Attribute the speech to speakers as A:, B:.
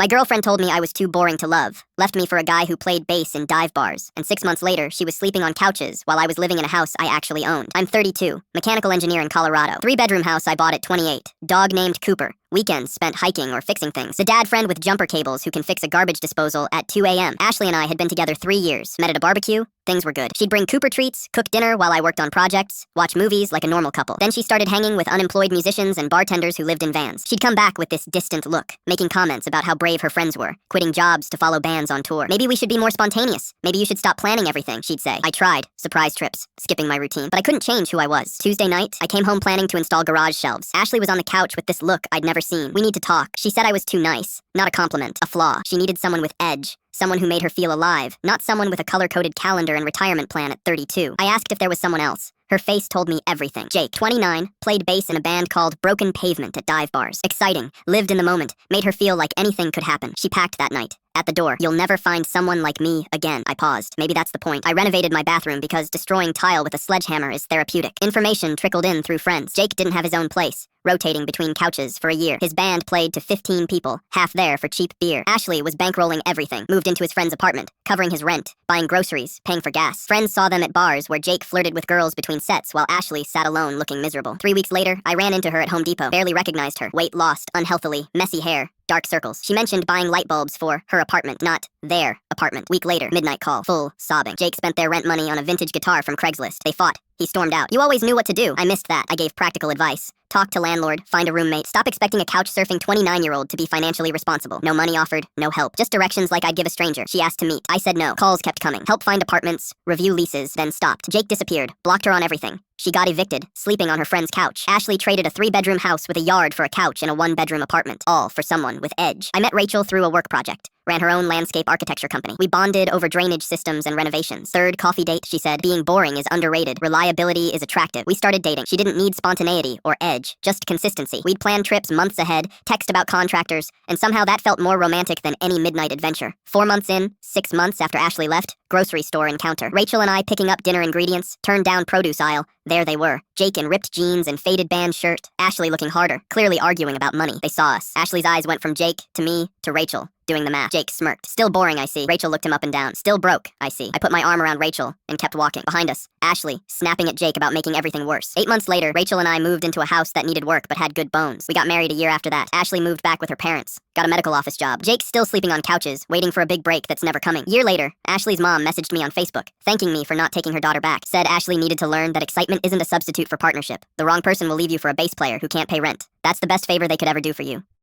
A: My girlfriend told me I was too boring to love, left me for a guy who played bass in dive bars, and 6 months later, she was sleeping on couches while I was living in a house I actually owned. I'm 32, mechanical engineer in Colorado. 3-bedroom house I bought at 28. Dog named Cooper. Weekends spent hiking or fixing things. A dad friend with jumper cables who can fix a garbage disposal at 2 a.m. Ashley and I had been together 3 years. Met at a barbecue. Things were good. She'd bring Cooper treats, cook dinner while I worked on projects, watch movies like a normal couple. Then she started hanging with unemployed musicians and bartenders who lived in vans. She'd come back with this distant look, making comments about how brave her friends were, quitting jobs to follow bands on tour. Maybe we should be more spontaneous. Maybe you should stop planning everything, she'd say. I tried. Surprise trips, skipping my routine. But I couldn't change who I was. Tuesday night, I came home planning to install garage shelves. Ashley was on the couch with this look I'd never seen. We need to talk. She said I was too nice. Not a compliment, a flaw. She needed someone with edge. Someone who made her feel alive, not someone with a color-coded calendar and retirement plan at 32. I asked if there was someone else. Her face told me everything. Jake, 29, played bass in a band called Broken Pavement at dive bars. Exciting, lived in the moment, made her feel like anything could happen. She packed that night. At the door, you'll never find someone like me again. I paused. Maybe that's the point. I renovated my bathroom because destroying tile with a sledgehammer is therapeutic. Information trickled in through friends. Jake didn't have his own place, rotating between couches for a year. His band played to 15 people, half there for cheap beer. Ashley was bankrolling everything, moved into his friend's apartment, covering his rent, buying groceries, paying for gas. Friends saw them at bars where Jake flirted with girls between sets while Ashley sat alone looking miserable. 3 weeks later, I ran into her at Home Depot, barely recognized her. Weight lost, unhealthily, messy hair, dark circles. She mentioned buying light bulbs for her apartment, not their apartment. Week later, midnight call, full sobbing. Jake spent their rent money on a vintage guitar from Craigslist. They fought. He stormed out. You always knew what to do. I missed that. I gave practical advice. Talk to landlord, find a roommate. Stop expecting a couch-surfing 29-year-old to be financially responsible. No money offered, no help. Just directions like I'd give a stranger. She asked to meet. I said no. Calls kept coming. Help find apartments, review leases, then stopped. Jake disappeared, blocked her on everything. She got evicted, sleeping on her friend's couch. Ashley traded a 3-bedroom house with a yard for a couch in a 1-bedroom apartment. All for someone with edge. I met Rachel through a work project. Ran her own landscape architecture company. We bonded over drainage systems and renovations. Third coffee date, she said, being boring is underrated. Reliability is attractive. We started dating. She didn't need spontaneity or edge, just consistency. We'd plan trips months ahead, text about contractors, and somehow that felt more romantic than any midnight adventure. 4 months in, 6 months after Ashley left, grocery store encounter. Rachel and I picking up dinner ingredients, turned down produce aisle. There they were. Jake in ripped jeans and faded band shirt. Ashley looking harder, clearly arguing about money. They saw us. Ashley's eyes went from Jake to me to Rachel. Doing the math. Jake smirked. Still boring, I see. Rachel looked him up and down. Still broke, I see. I put my arm around Rachel and kept walking. Behind us, Ashley, snapping at Jake about making everything worse. 8 months later, Rachel and I moved into a house that needed work but had good bones. We got married a year after that. Ashley moved back with her parents. Got a medical office job. Jake's still sleeping on couches, waiting for a big break that's never coming. Year later, Ashley's mom messaged me on Facebook, thanking me for not taking her daughter back. Said Ashley needed to learn that excitement isn't a substitute for partnership. The wrong person will leave you for a bass player who can't pay rent. That's the best favor they could ever do for you.